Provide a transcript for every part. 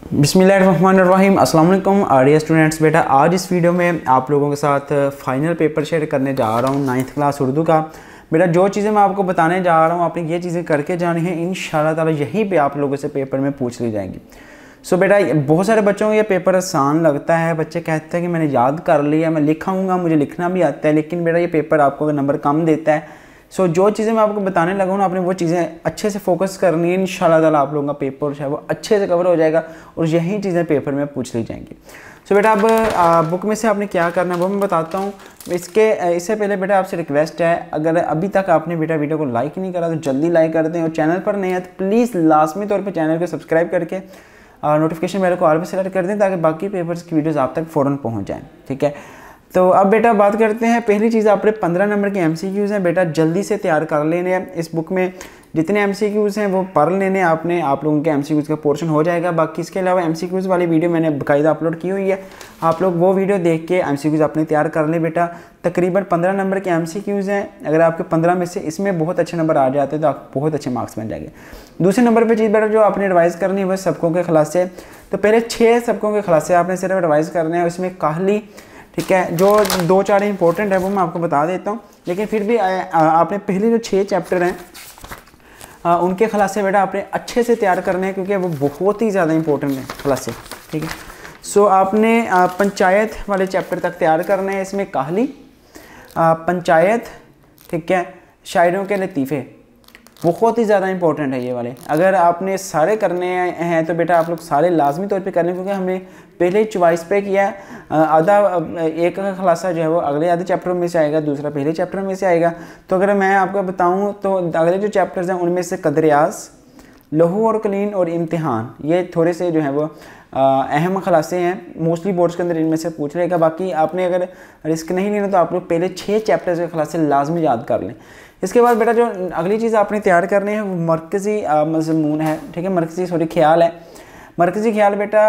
बिस्मिल्लाहिर्रहमानिर्रहीम अस्सलाम वालेकुम डियर स्टूडेंट्स। बेटा आज इस वीडियो में आप लोगों के साथ फ़ाइनल पेपर शेयर करने जा रहा हूँ 9th क्लास उर्दू का। बेटा जो चीज़ें मैं आपको बताने जा रहा हूँ आपने ये चीज़ें करके जानी है, इंशाल्लाह ताला यहीं पे आप लोगों से पेपर में पूछ ली जाएंगी। सो बेटा बहुत सारे बच्चों को ये पेपर आसान लगता है, बच्चे कहते हैं कि मैंने याद कर लिया, मैं लिखाऊँगा, मुझे लिखना भी आता है, लेकिन बेटा ये पेपर आपको नंबर कम देता है। सो जो चीज़ें मैं आपको बताने लगा हूँ ना, आपने वो चीज़ें अच्छे से फोकस करनी है, इंशाल्लाह ताला आप लोगों का पेपर जो है वो अच्छे से कवर हो जाएगा और यही चीज़ें पेपर में पूछ ली जाएंगी। सो बेटा अब बुक में से आपने क्या करना है वो मैं बताता हूँ। इससे पहले बेटा आपसे रिक्वेस्ट है, अगर अभी तक आपने बेटा वीडियो को लाइक नहीं करा तो जल्दी लाइक कर दें, और चैनल पर नहीं है तो प्लीज़ लाजमी तौर पर चैनल को सब्सक्राइब करके नोटिफिकेशन बेल को ऑल पे सेलेक्ट कर दें ताकि बाकी पेपर्स की वीडियोज़ आप तक फ़ौरन पहुँच जाएँ। ठीक है, तो अब बेटा बात करते हैं। पहली चीज़ आपने 15 नंबर के MCQs हैं बेटा, जल्दी से तैयार कर लेने हैं। इस बुक में जितने MCQs हैं वो पढ़ लेने आपने, आप लोगों के MCQs का पोर्शन हो जाएगा। बाकी इसके अलावा MCQs वाली वीडियो मैंने बाकायदा अपलोड की हुई है, आप लोग वो वीडियो देख के MCQs अपने तैयार कर लें बेटा। तकरीबन 15 नंबर के MCQs हैं, अगर आपके 15 में से इसमें बहुत अच्छे नंबर आ जाते हैं तो आप बहुत अच्छे मार्क्स बन जाएंगे। दूसरे नंबर पर चीज़ बेटा जो आपने रिवाइज़ करनी है वह सबकों के खलासे। तो पहले 6 सबकों के खलासे आपने सिर्फ रिवाइज़ करने हैं, उसमें काहली, ठीक है, जो 2-4 इंपॉर्टेंट है वो मैं आपको बता देता हूँ, लेकिन फिर भी आपने पहले जो 6 चैप्टर हैं उनके खलासे बेटा आपने अच्छे से तैयार करने हैं क्योंकि वो बहुत ही ज़्यादा इंपॉर्टेंट है खलासे। ठीक है, सो आपने पंचायत वाले चैप्टर तक तैयार करने हैं। इसमें काहली, पंचायत, ठीक है, शायरों के लतीफ़े बहुत ही ज़्यादा इंपॉर्टेंट है ये वाले। अगर आपने सारे करने हैं तो बेटा आप लोग सारे लाजमी तौर पे कर लें, क्योंकि हमने पहले ही चॉइस पे किया है। आधा एक का खुलासा जो है वो अगले आधे चैप्टरों में से आएगा, दूसरा पहले चैप्टर में से आएगा। तो अगर मैं आपको बताऊं तो अगले जो चैप्टर्स हैं उनमें से कदरियाज, लहू और कलीन और इम्तिहान, ये थोड़े से जो है वो अहम खलासे हैं, मोस्टली बोर्ड्स के अंदर इनमें से पूछ लेगा। बाकी आपने अगर रिस्क नहीं लेना तो आप लोग पहले 6 चैप्टर्स के खलासे लाजमी याद कर लें। इसके बाद बेटा जो अगली चीज़ आपने तैयार करनी है वो मरकज़ी मज़मून है। ठीक है, मरकज़ी ख्याल है। मरकज़ी ख्याल बेटा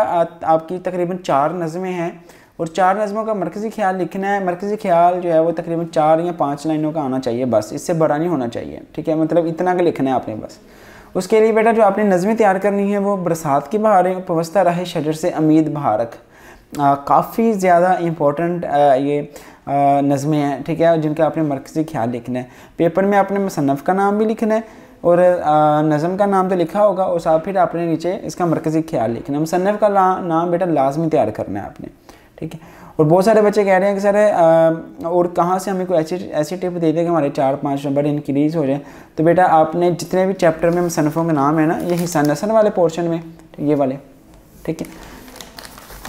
आपकी तकरीबन 4 नज़में हैं और 4 नज़मों का मरकज़ी ख्याल लिखना है। मरकज़ी ख्याल जो है वो तकरीबन 4 या 5 लाइनों का आना चाहिए, बस इससे बड़ा नहीं होना चाहिए। ठीक है, मतलब इतना का लिखना है आपने बस। उसके लिए बेटा जो आपने नज़में तैयार करनी है वो बरसात की बहारें, पवस्ता रहे शजर से उम्मीद बहारक, काफ़ी ज़्यादा इम्पोर्टेंट ये नज़में हैं। ठीक है, जिनका आपने मरकज़ी ख्याल लिखना है। पेपर में आपने मुसन्नफ़ का नाम भी लिखना है और नज़म का नाम तो लिखा होगा, और साथ फिर आपने नीचे इसका मरकज़ी ख्याल लिखना है। मुसन्नफ़ का नाम बेटा लाजमी तैयार करना है आपने। ठीक है, और बहुत सारे बच्चे कह रहे हैं कि सर और कहाँ से हमें कोई ऐसी टिप दे दे कि हमारे 4-5 नंबर इंक्रीज़ हो जाए। तो बेटा आपने जितने भी चैप्टर में मुसन्नफ़ों के नाम है ना, ये हिस्सा नसर वाले पोर्शन में ये वाले, ठीक है,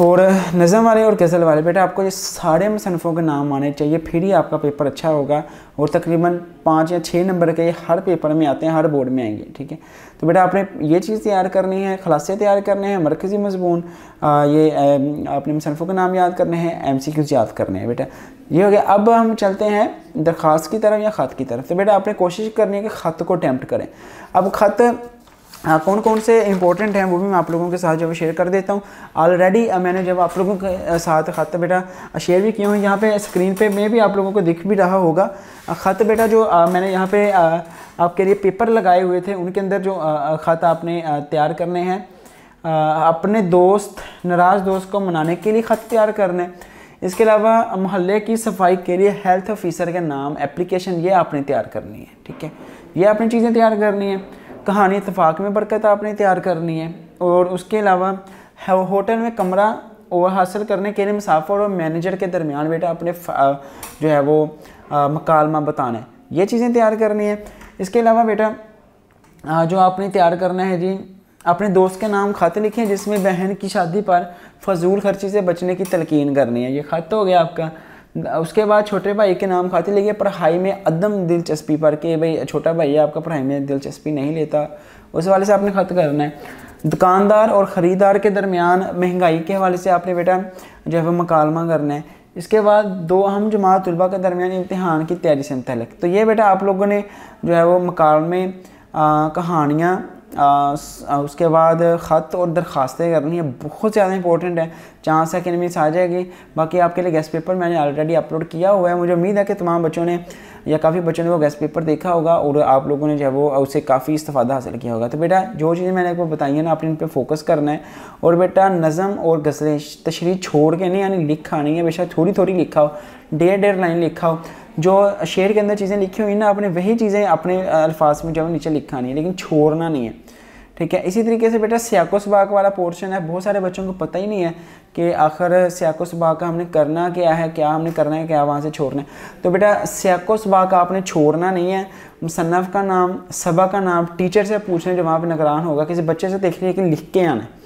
और नज़म वाले और गज़ल वाले, बेटा आपको ये सारे मुसन्नफ़ों के नाम आने चाहिए, फिर ही आपका पेपर अच्छा होगा। और तकरीबन 5 या 6 नंबर के हर पेपर में आते हैं, हर बोर्ड में आएंगे। ठीक है, तो बेटा आपने ये चीज़ तैयार करनी है, खलासे तैयार करने हैं, मरकज़ी मज़मून, ये आपने मुसन्नफ़ों के नाम याद करने हैं, MCQs याद करने हैं। बेटा ये हो गया। अब हम चलते हैं दरख्वास्त की तरफ या ख़त की तरफ। तो बेटा आपने कोशिश करनी है कि ख़त को अटैम्प्ट करें। अब ख़त कौन कौन से इंपॉर्टेंट हैं वो भी मैं आप लोगों के साथ जो शेयर कर देता हूँ। ऑलरेडी मैंने जब आप लोगों के साथ ख़त बेटा शेयर भी किए हुए, यहाँ पे स्क्रीन पे में भी आप लोगों को दिख भी रहा होगा ख़त बेटा जो मैंने यहाँ पे आपके लिए पेपर लगाए हुए थे, उनके अंदर जो ख़त आपने तैयार करने हैं। अपने दोस्त, नाराज़ दोस्त को मनाने के लिए ख़त तैयार करने। इसके अलावा मोहल्ले की सफाई के लिए हेल्थ ऑफिसर के नाम एप्लीकेशन ये आपने तैयार करनी है। ठीक है, ये आपने चीज़ें तैयार करनी है। कहानी इत्तफाक में बरकत आपने तैयार करनी है। और उसके अलावा होटल में कमरा और हासिल करने के लिए मुसाफिर और मैनेजर के दरमियान बेटा अपने जो है वो मकालमा बताना है, ये चीज़ें तैयार करनी है। इसके अलावा बेटा जो आपने तैयार करना है जी, अपने दोस्त के नाम ख़त लिखें जिसमें बहन की शादी पर फजूल खर्ची से बचने की तलकीन करनी है, ये ख़त हो गया आपका। उसके बाद छोटे भाई के नाम ख़त लिखिए पढ़ाई में अदम दिलचस्पी पर, कि भाई छोटा भाई है आपका पढ़ाई में दिलचस्पी नहीं लेता, उस वाले से आपने ख़त करना है। दुकानदार और ख़रीदार के दरमियान महंगाई के हवाले से आपने बेटा जो है वो मकालमा करना है। इसके बाद 2 अहम जमात तलबा के दरमियान इम्तिहान की तैयारी से मुतल्लिक़, तो ये बेटा आप लोगों ने जो है वो मकालमे, कहानियाँ उसके बाद ख़त और दरख्वास्तें करनी है, बहुत ज़्यादा इंपॉर्टेंट है, जहाँ से एकेडमिक्स आ जाएगी। बाकी आपके लिए गेस्ट पेपर मैंने ऑलरेडी अपलोड किया हुआ है। मुझे उम्मीद है कि तमाम बच्चों ने या काफ़ी बच्चों ने वो गेस्ट पेपर देखा होगा और आप लोगों ने जो है वो उससे काफ़ी इस्तेफादा हासिल किया होगा। तो बेटा जो चीज़ें मैंने आपको बताई है ना, आपने इन पर फोकस करना है। और बेटा नज़म और गज़लें तशरीह छोड़ के नहीं, यानी लिखा नहीं है, बेशक थोड़ी थोड़ी लिखा हो, 1.5 लाइन लिखा हो। जो शेर के अंदर चीज़ें लिखी हुई ना, आपने वही चीज़ें अपने अल्फाज में जो नीचे लिखा नहीं है, लेकिन छोड़ना नहीं है, ठीक है। इसी तरीके से बेटा सियाको सबाक वाला पोर्शन है, बहुत सारे बच्चों को पता ही नहीं है कि आखिर सियाको सबाक का हमने करना क्या है, क्या हमने करना है, क्या वहाँ से छोड़ना है। तो बेटा सियाको सबाक आपने छोड़ना नहीं है। मुसन्नफ़ का नाम, सबा का नाम टीचर से पूछने जो वहाँ पर निगरान होगा, किसी बच्चे से देख लिया कि लिख के आना है।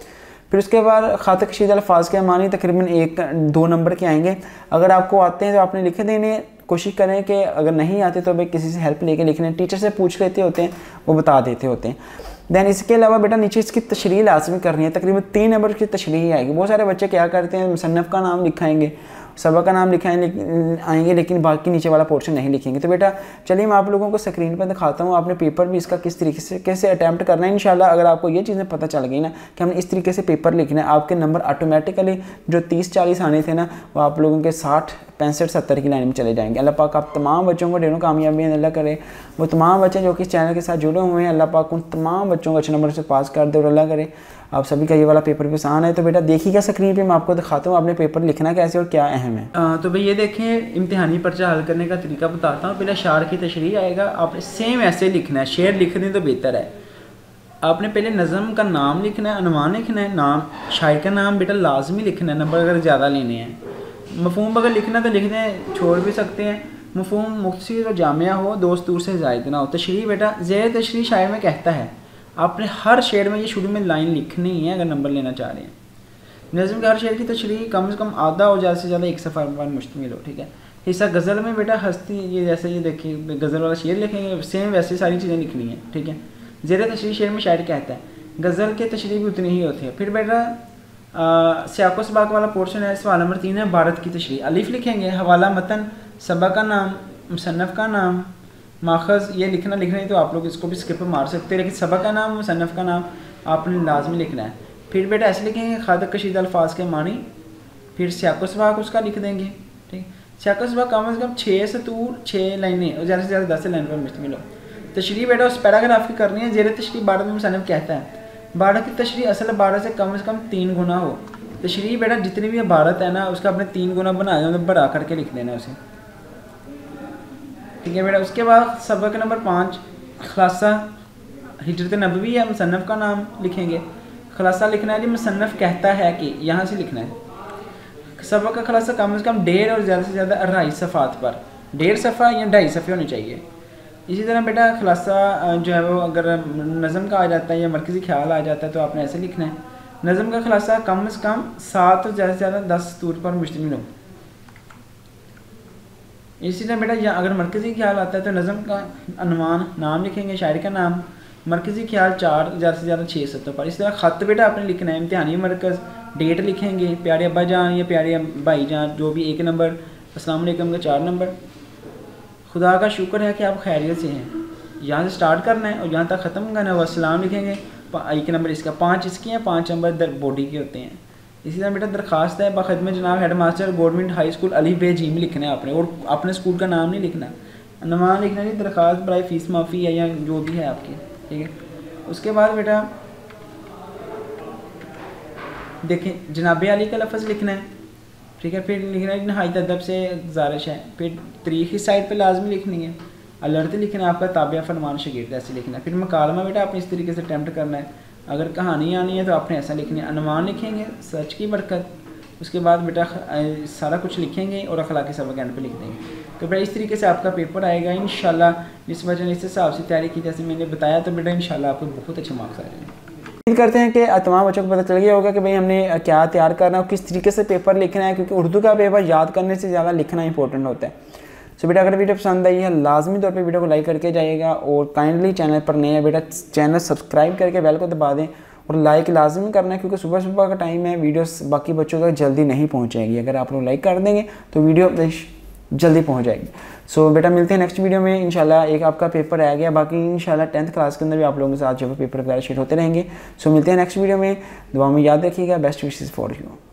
फिर उसके बाद ख़त कशीदा अल्फाज के मानी तकरीबन 1-2 नंबर के आएंगे। अगर आपको आते हैं तो आपने लिखे देने, कोशिश करें कि अगर नहीं आते तो भाई किसी से हेल्प लेके लिखने, टीचर से पूछ लेते होते हैं, वो बता देते होते हैं। दैन इसके अलावा बेटा नीचे इसकी तशरीह लाजमी करनी है, तकरीबन 3 नंबर की तशरीह आएगी। बहुत सारे बच्चे क्या करते हैं, मुसन्नफ़ का नाम लिखाएंगे, सबक का नाम आएंगे, लेकिन बाकी नीचे वाला पोर्शन नहीं लिखेंगे। तो बेटा चलिए मैं आप लोगों को स्क्रीन पर दिखाता हूँ, आपने पेपर भी इसका किस तरीके से कैसे अटैम्प्ट करना है। इंशाल्लाह अगर आपको ये चीज़ें पता चल गई ना कि हमने इस तरीके से पेपर लिखना है, आपके नंबर ऑटोमेटिकली जो 30-40 आने थे ना, वो आप लोगों के 60-65-70 की लाइन में चले जाएंगे। अल्लाह पाक आप तमाम बच्चों को ढेरों कामयाबी अल्लाह करे। वो तमाम बच्चे जो कि इस चैनल के साथ जुड़े हुए हैं, अल्लाह पाक उन तमाम बच्चों को अच्छे नंबर से पास कर दे और अल्लाह करे आप सभी का ये वाला पेपर भी आसान है। तो बेटा देखिएगा स्क्रीन पे मैं आपको दिखाता हूँ आपने पेपर लिखना कैसे और क्या अहम है। तो भाई ये देखें, इम्तिहानी पर्चा हल करने का तरीका बताता हूँ। पहले शार की तशरीह आएगा, आपने सेम ऐसे लिखना है, शेर लिख दें तो बेहतर है। आपने पहले नज़म का नाम लिखना है, अनुमान लिखना है, नाम शायर का नाम बेटा लाजमी लिखना है, नंबर अगर ज़्यादा लेने हैं। मफहूम अगर लिखना तो लिख दें, छोड़ भी सकते हैं। मफहूम मुख्तसर और जामिया हो, दोस्त दूर से ज़ायद ना हो। तशरीह बेटा ज़ेर तशरीह शायर में कहता है, आपने हर शेर में ये शुरू में लाइन लिखनी है अगर नंबर लेना चाह रहे हैं। नज़म के हर शेर की तशरीह कम से कम आधा और ज़्यादा से ज़्यादा एक सफ़ा पर मुश्तमिल हो, ठीक है। हिस्सा गज़ल में बेटा हस्ती, ये जैसे ये देखिए गज़ल वाला शेर लिखेंगे, सेम वैसे सारी चीज़ें लिखनी है, ठीक है। ज़ेर तशरीह शेर में शायर कहता है, गज़ल के तशरीह भी उतनी ही होती है। फिर बेटा सियाको सबाक वाला पोर्शन है, सवाल नंबर 3 है भारत की तशरीह। अलिफ लिखेंगे, हवाला मतन, सबा का नाम, मुसन्नफ़ का नाम, माखज़ ये लिखना नहीं तो आप लोग इसको भी स्किप मार सकते हैं, लेकिन सबक का नाम, मुसन्नफ़ का नाम आपने लाजमी लिखना है। फिर बेटा ऐसे लिखेंगे ख़त कशीदा अल्फाज के मानी, फिर सियाको सबाक उसका लिख देंगे, ठीक। सियाको सबाक कम से कम 6 सतूर 6 लाइनें और ज़्यादा से ज़्यादा 10 लाइन पर मुश्तमिल हो। तशरीह बेटा उस पैराग्राफ की करनी है। ज़ेर तशरीह भारत में मुसन्नफ़ कहता है, भारत की तशरीह असल भारत से कम 3 गुना हो। तशरीह बेटा जितनी भी भारत है ना, उसका अपने 3 गुना बना देना, बढ़ा करके लिख देना उसे, ठीक है बेटा। उसके बाद सबक नंबर 5 खुलासा हिजरत नबवी है, मुसन्नफ़ का नाम लिखेंगे। खुलासा लिखना है जी, मुसन्नफ़ कहता है कि, यहाँ से लिखना है। सबक का खुलासा कम से कम 1.5 और ज़्यादा से ज़्यादा 2.5 सफ़ात पर, 1.5 सफ़ा या 2.5 सफ़े होने चाहिए। इसी तरह बेटा खुलासा जो है वो अगर नज़म का आ जाता है या मरकज़ी ख्याल आ जाता है तो आपने ऐसे लिखना है। नज़म का खुलासा कम से कम 7 और ज़्यादा से ज़्यादा 10 सतूर पर मुश्तमिल हो। इसी तरह बेटा या अगर मरकज़ी ख्याल आता है तो नज़म का अनुमान नाम लिखेंगे, शायर का नाम, मरकज़ी ख्याल 4 ज़्यादा से ज़्यादा 6 सतह पर। इस तरह ख़त बेटा आपने लिखना है, इम्तिहानी मरकज़, डेट लिखेंगे, प्यारे अब्बा जान या प्यारे भाई जान जो भी 1 नंबर, अस्सलाम वालेकुम का 4 नंबर, खुदा का शुक्र है कि आप खैरियत से हैं, यहाँ से स्टार्ट करना है और यहाँ तक ख़त्म करना है। वस्सलाम लिखेंगे, 1 नंबर इसका, 5 इसकी हैं, 5 नंबर बॉडी के होते हैं। इसी तरह बेटा दरख्वास्त है, बखदमत जनाब head master government high school Ali बे जीम लिखना है आपने, और अपने स्कूल का नाम नहीं लिखना, नाम लिखना नहीं, दरख्वास्त बराए फ़ीस माफ़ी है या जो भी है आपकी, ठीक है। उसके बाद बेटा देखें जनाब अली का लफ्ज़ लिखना है, ठीक है। फिर लिखना है नहायत अदब से गुजारिश है। फिर तारीख़ इस साइड पे लाजमी लिखनी है, अलर्ट लिखना है आपका, ताबिया फरमान शगीर्द ऐसे लिखना है। फिर मकालमा बेटा आपने इस तरीके से अटैम्प्ट करना है। अगर कहानी आनी है तो आपने ऐसा लिखनी है, अनुमान लिखेंगे, सच की बरकत, उसके बाद बेटा सारा कुछ लिखेंगे और अखलाकी सबक एंड पे लिख देंगे। तो बेटा इस तरीके से आपका पेपर आएगा इंशाल्लाह। इस वजह ने इस हिसाब से तैयारी की जैसे मैंने बताया, तो बेटा इंशाल्लाह आपको बहुत अच्छे मार्क्स आ जाएंगे। उम्मीद करते हैं कि तमाम बच्चों को पता चल गया होगा कि भाई हमने क्या तैयार करना है और किस तरीके से पेपर लिखना है, क्योंकि उर्दू का पेपर याद करने से ज़्यादा लिखना इंपॉर्टेंट होता है। सो बेटा अगर वीडियो पसंद आई है लाजमी तौर पे वीडियो को लाइक करके जाइएगा, और काइंडली चैनल पर नए हैं बेटा चैनल सब्सक्राइब करके बेल को दबा दें और लाइक लाजमी करना है, क्योंकि सुबह सुबह का टाइम है, वीडियोस बाकी बच्चों तक जल्दी नहीं पहुँच जाएगी। अगर आप लोग लाइक कर देंगे तो वीडियो जल्दी पहुँच जाएगी। सो बेटा मिलते हैं नेक्स्ट वीडियो में इंशाल्लाह। एक आपका पेपर रह गया, बाकी इंशाल्लाह 10th क्लास के अंदर भी आप लोगों के साथ जो पेपर वगैरह शेयर होते रहेंगे। सो मिलते हैं नेक्स्ट वीडियो में, दुआ में याद रखिएगा। Best wishes for you.